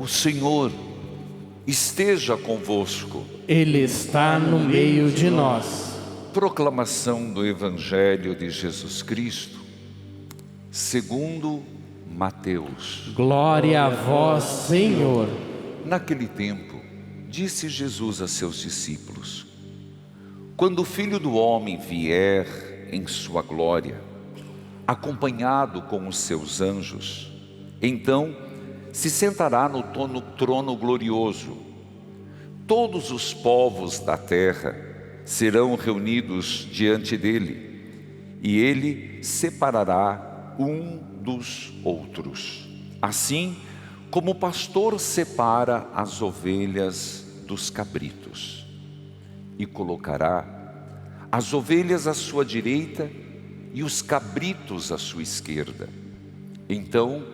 O Senhor esteja convosco. Ele está no meio de nós. Proclamação do Evangelho de Jesus Cristo, segundo Mateus. Glória a vós, Senhor. Naquele tempo, disse Jesus a seus discípulos: quando o Filho do Homem vier em sua glória, acompanhado com os seus anjos, então se sentará no trono glorioso. Todos os povos da terra serão reunidos diante dele, e ele separará um dos outros, assim como o pastor separa as ovelhas dos cabritos, e colocará as ovelhas à sua direita e os cabritos à sua esquerda. Então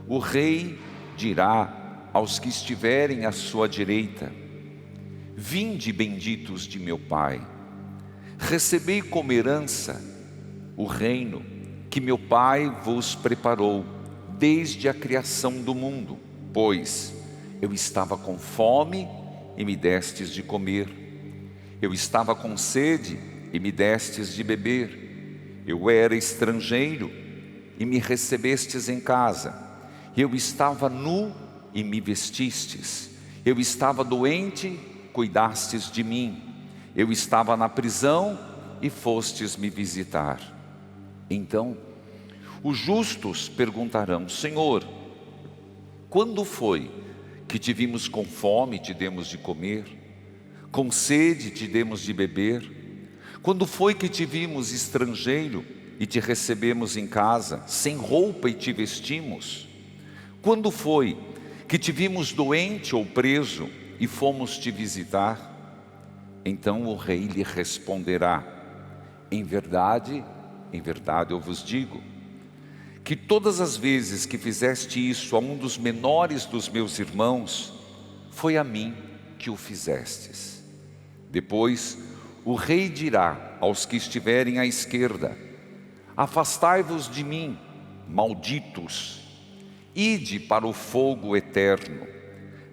o rei dirá aos que estiverem à sua direita: vinde, benditos de meu Pai, recebei como herança o reino que meu Pai vos preparou desde a criação do mundo. Pois eu estava com fome e me destes de comer, eu estava com sede e me destes de beber, eu era estrangeiro e me recebestes em casa, eu estava nu e me vestistes, eu estava doente, cuidastes de mim, eu estava na prisão e fostes me visitar. Então os justos perguntarão: Senhor, quando foi que te vimos com fome e te demos de comer, com sede e te demos de beber? Quando foi que te vimos estrangeiro e te recebemos em casa, sem roupa e te vestimos? Quando foi que te vimos doente ou preso e fomos te visitar? Então o rei lhe responderá: em verdade eu vos digo, que todas as vezes que fizeste isso a um dos menores dos meus irmãos, foi a mim que o fizestes. Depois o rei dirá aos que estiverem à esquerda: afastai-vos de mim, malditos, ide para o fogo eterno,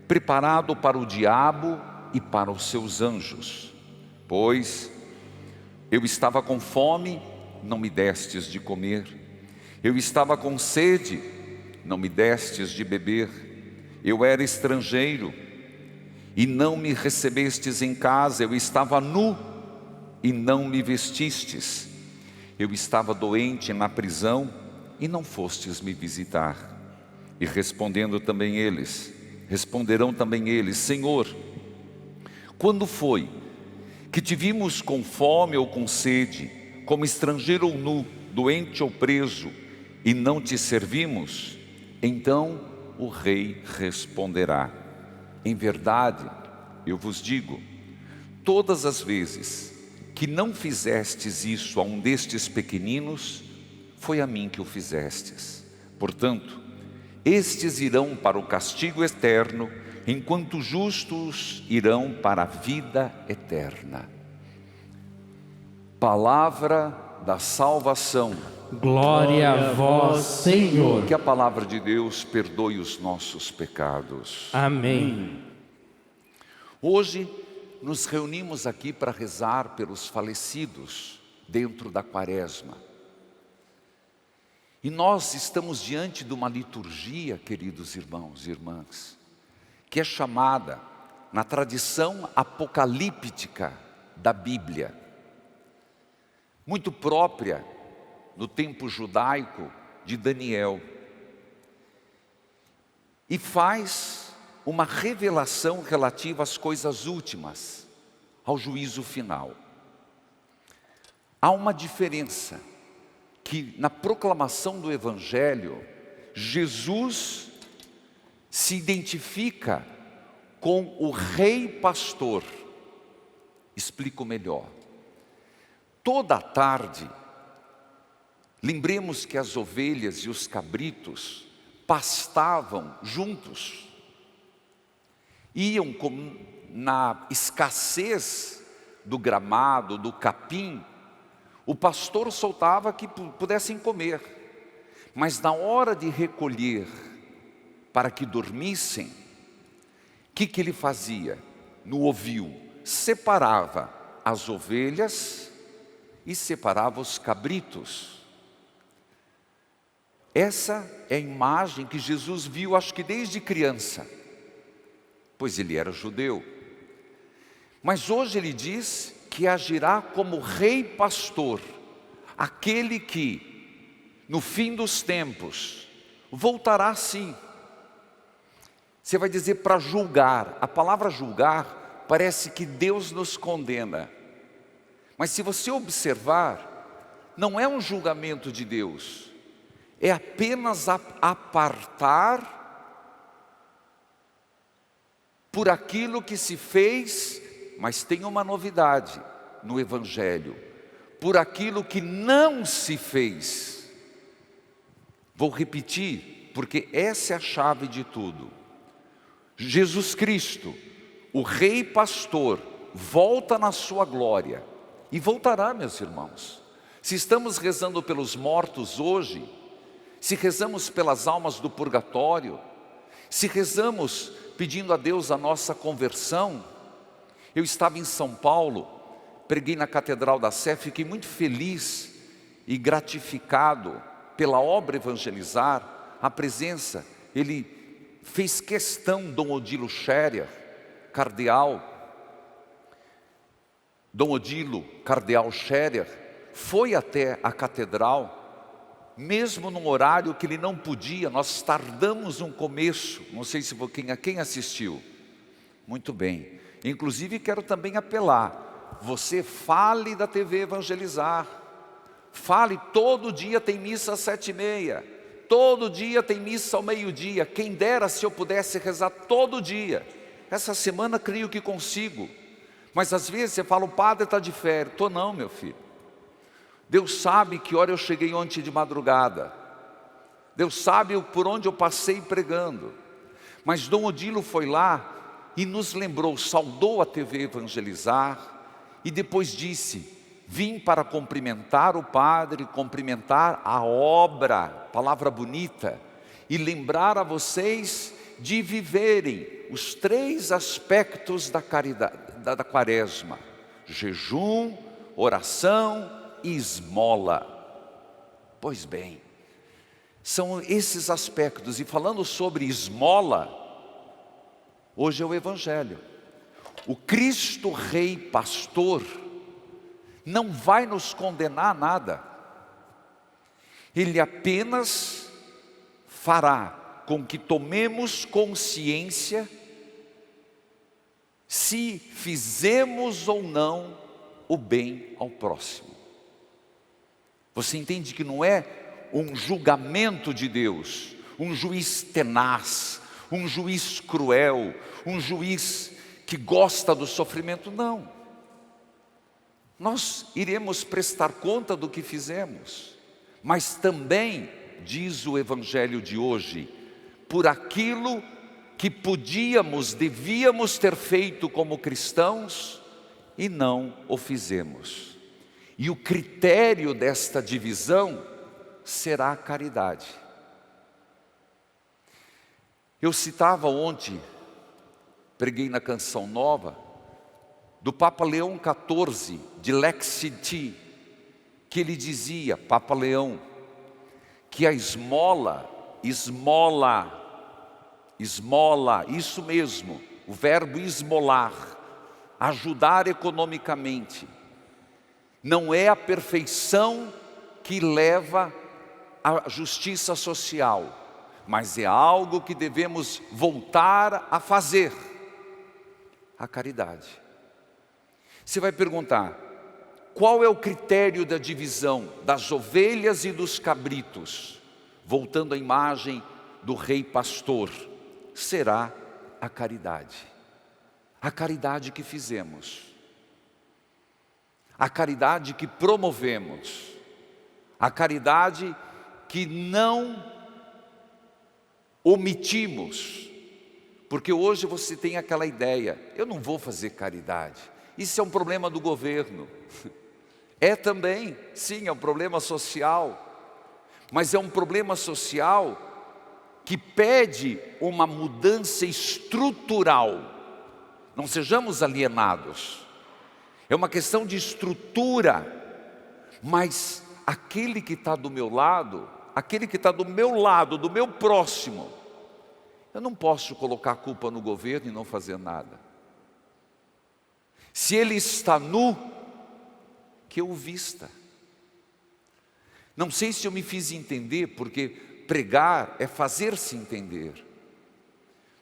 preparado para o diabo e para os seus anjos. Pois eu estava com fome, não me destes de comer, eu estava com sede, não me destes de beber, eu era estrangeiro e não me recebestes em casa, eu estava nu e não me vestistes, eu estava doente na prisão e não fostes me visitar. E responderão também eles: Senhor, quando foi que te vimos com fome ou com sede, como estrangeiro ou nu, doente ou preso, e não te servimos? Então o rei responderá: em verdade eu vos digo, todas as vezes que não fizestes isso a um destes pequeninos, foi a mim que o fizestes. Portanto, estes irão para o castigo eterno, enquanto justos irão para a vida eterna. Palavra da salvação. Glória a vós, Senhor. Que a palavra de Deus perdoe os nossos pecados. Amém. Hoje nos reunimos aqui para rezar pelos falecidos dentro da Quaresma. E nós estamos diante de uma liturgia, queridos irmãos e irmãs, que é chamada, na tradição apocalíptica da Bíblia, muito própria do tempo judaico de Daniel, e faz uma revelação relativa às coisas últimas, ao juízo final. Há uma diferença, que na proclamação do Evangelho, Jesus se identifica com o rei pastor. Explico melhor. Toda a tarde, lembremos que as ovelhas e os cabritos pastavam juntos. Iam na escassez do gramado, do capim, o pastor soltava que pudessem comer, mas na hora de recolher para que dormissem, que ele fazia no ovil? Separava as ovelhas e separava os cabritos. Essa é a imagem que Jesus viu, acho que desde criança, pois ele era judeu. Mas hoje ele diz que agirá como rei pastor, aquele que, no fim dos tempos, voltará sim. Você vai dizer para julgar. A palavra julgar parece que Deus nos condena. Mas se você observar, não é um julgamento de Deus. É apenas apartar por aquilo que se fez, mas tem uma novidade no Evangelho, por aquilo que não se fez. Vou repetir, porque essa é a chave de tudo. Jesus Cristo, o Rei Pastor, volta na sua glória, e voltará, meus irmãos. Se estamos rezando pelos mortos hoje, se rezamos pelas almas do purgatório, se rezamos pedindo a Deus a nossa conversão. Eu estava em São Paulo, preguei na Catedral da Sé, fiquei muito feliz e gratificado pela obra Evangelizar, a presença. Ele fez questão, Dom Odilo Scherer, cardeal, Dom Odilo, cardeal Scherer, foi até a catedral, mesmo num horário que ele não podia. Nós tardamos um começo, não sei se quem assistiu. Muito bem. Inclusive quero também apelar, você fale da TV Evangelizar, fale, todo dia tem missa às 7h30, todo dia tem missa ao meio-dia. Quem dera se eu pudesse rezar todo dia. Essa semana creio que consigo, mas às vezes você fala, o padre está de férias. Estou não, meu filho. Deus sabe que hora eu cheguei ontem de madrugada, Deus sabe por onde eu passei pregando. Mas Dom Odilo foi lá e nos lembrou, saudou a TV Evangelizar e depois disse, vim para cumprimentar o padre, cumprimentar a obra, palavra bonita, e lembrar a vocês de viverem os 3 aspectos da caridade, da quaresma: jejum, oração e esmola. Pois bem, são esses aspectos. E falando sobre esmola, hoje é o Evangelho. O Cristo Rei Pastor não vai nos condenar a nada. Ele apenas fará com que tomemos consciência se fizemos ou não o bem ao próximo. Você entende que não é um julgamento de Deus, um juiz tenaz, um juiz cruel, um juiz que gosta do sofrimento, não. Nós iremos prestar conta do que fizemos, mas também, diz o Evangelho de hoje, por aquilo que devíamos ter feito como cristãos e não o fizemos. E o critério desta divisão será a caridade. Eu citava ontem, preguei na Canção Nova, do Papa Leão XIV, de Lexiti, que ele dizia, Papa Leão, que a esmola, isso mesmo, o verbo esmolar, ajudar economicamente, não é a perfeição que leva à justiça social, mas é algo que devemos voltar a fazer, a caridade. Você vai perguntar, qual é o critério da divisão das ovelhas e dos cabritos? Voltando à imagem do rei pastor, será a caridade. A caridade que fizemos, a caridade que promovemos, a caridade que não omitimos, porque hoje você tem aquela ideia, eu não vou fazer caridade, isso é um problema do governo. É também, sim, é um problema social, mas é um problema social que pede uma mudança estrutural. Não sejamos alienados. É uma questão de estrutura. Mas aquele que está do meu lado, aquele que está do meu lado, do meu próximo, eu não posso colocar a culpa no governo e não fazer nada. Se ele está nu, que eu o vista. Não sei se eu me fiz entender, porque pregar é fazer-se entender.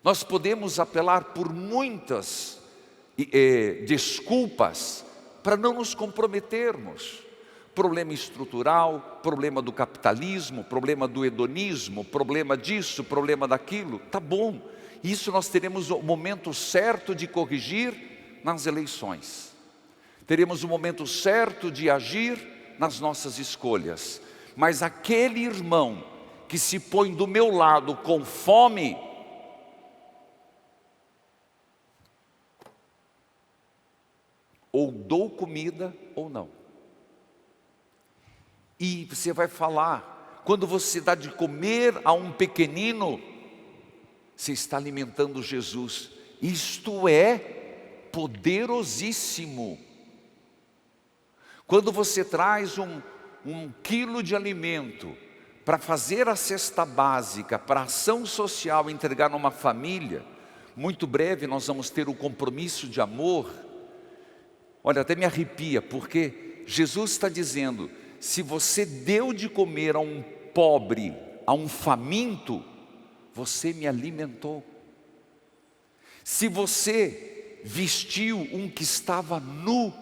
Nós podemos apelar por muitas desculpas para não nos comprometermos. Problema estrutural, problema do capitalismo, problema do hedonismo, problema disso, problema daquilo. Tá bom, isso nós teremos o momento certo de corrigir nas eleições. Teremos o momento certo de agir nas nossas escolhas. Mas aquele irmão que se põe do meu lado com fome, ou dou comida ou não. E você vai falar, quando você dá de comer a um pequenino, você está alimentando Jesus. Isto é poderosíssimo. Quando você traz um quilo de alimento para fazer a cesta básica, para a ação social, entregar numa família, muito breve nós vamos ter o compromisso de amor. Olha, até me arrepia, porque Jesus está dizendo, se você deu de comer a um pobre, a um faminto, você me alimentou. Se você vestiu um que estava nu,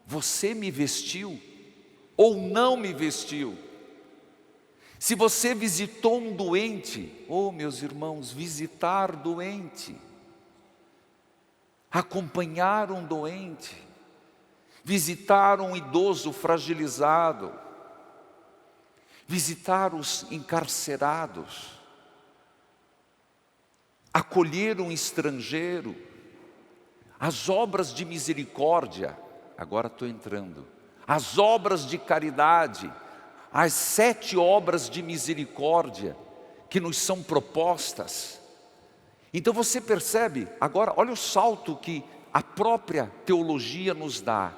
você me vestiu, ou não me vestiu. Se você visitou um doente, oh meus irmãos, visitar doente, acompanhar um doente, visitar um idoso fragilizado, visitar os encarcerados, acolher um estrangeiro, as obras de misericórdia, agora estou entrando, as obras de caridade, as 7 obras de misericórdia que nos são propostas. Então você percebe, agora olha o salto que a própria teologia nos dá,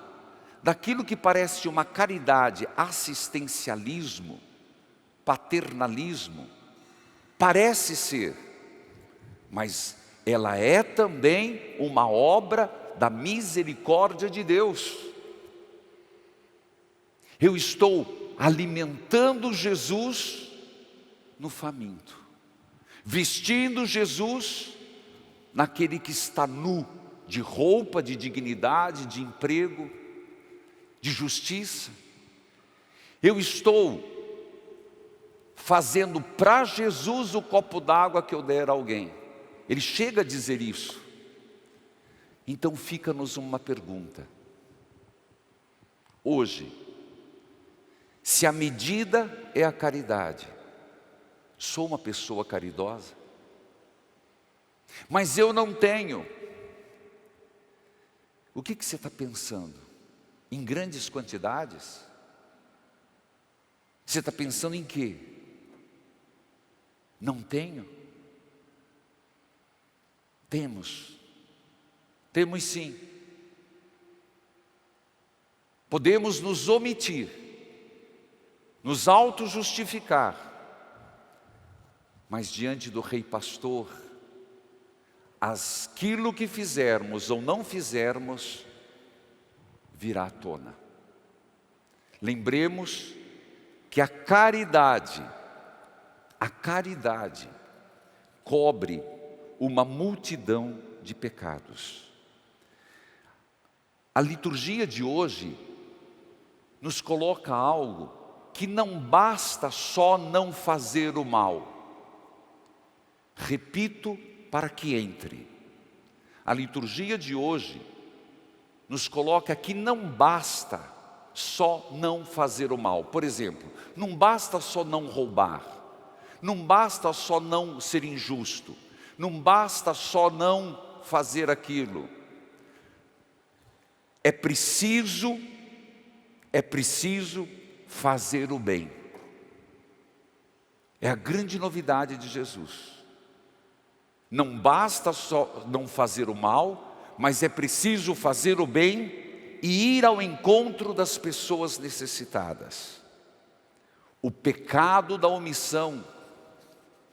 daquilo que parece uma caridade, assistencialismo, paternalismo, parece ser, mas ela é também uma obra da misericórdia de Deus. Eu estou alimentando Jesus no faminto, vestindo Jesus naquele que está nu, de roupa, de dignidade, de emprego, de justiça. Eu estou fazendo para Jesus o copo d'água que eu der a alguém. Ele chega a dizer isso. Então fica-nos uma pergunta. Hoje, se a medida é a caridade, sou uma pessoa caridosa? Mas eu não tenho. O que você está pensando? Em grandes quantidades? Você está pensando em quê? Não tenho? Temos sim. Podemos nos omitir, nos auto-justificar, mas diante do Rei Pastor, aquilo que fizermos ou não fizermos, virá à tona. Lembremos que a caridade cobre uma multidão de pecados. A liturgia de hoje nos coloca algo que não basta só não fazer o mal. Repito para que entre. A liturgia de hoje nos coloca que não basta só não fazer o mal. Por exemplo, não basta só não roubar, não basta só não ser injusto, não basta só não fazer aquilo. É preciso fazer o bem. É a grande novidade de Jesus. Não basta só não fazer o mal, mas é preciso fazer o bem e ir ao encontro das pessoas necessitadas. O pecado da omissão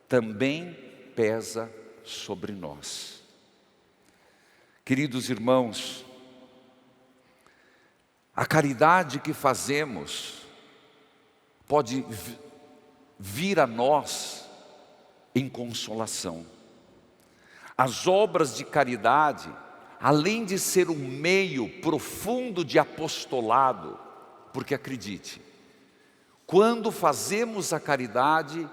também pesa sobre nós. Queridos irmãos, a caridade que fazemos pode vir a nós em consolação. As obras de caridade, além de ser um meio profundo de apostolado, porque acredite, quando fazemos a caridade,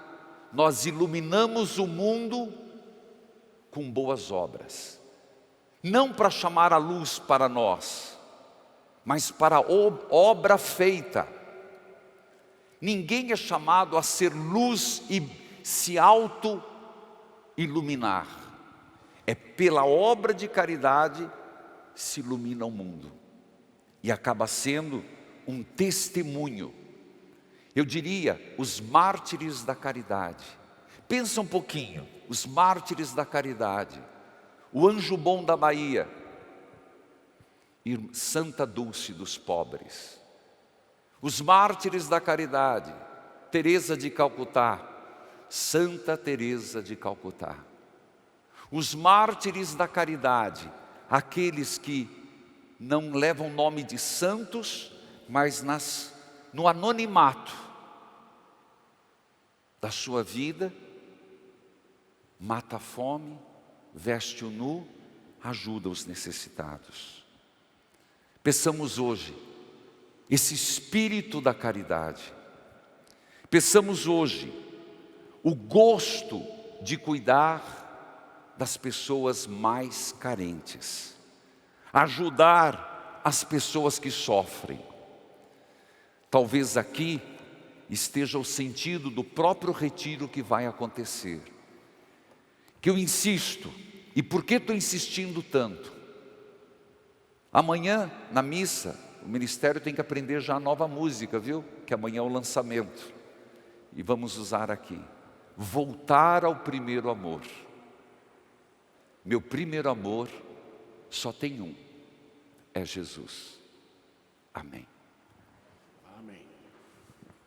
nós iluminamos o mundo com boas obras. Não para chamar a luz para nós, mas para a obra feita. Ninguém é chamado a ser luz e se auto-iluminar. É pela obra de caridade se ilumina o mundo. E acaba sendo um testemunho. Eu diria, os mártires da caridade. Pensa um pouquinho, os mártires da caridade. O Anjo Bom da Bahia, Santa Dulce dos pobres. Os mártires da caridade, Teresa de Calcutá, Santa Teresa de Calcutá. Os mártires da caridade, aqueles que não levam nome de santos, mas no anonimato da sua vida, mata a fome, veste o nu, ajuda os necessitados. Peçamos hoje esse espírito da caridade. Peçamos hoje o gosto de cuidar das pessoas mais carentes, ajudar as pessoas que sofrem. Talvez aqui esteja o sentido do próprio retiro que vai acontecer. Que eu insisto, e por que estou insistindo tanto? Amanhã, na missa, o ministério tem que aprender já a nova música, viu? Que amanhã é o lançamento. E vamos usar aqui. Voltar ao primeiro amor. Meu primeiro amor só tem um. É Jesus. Amém.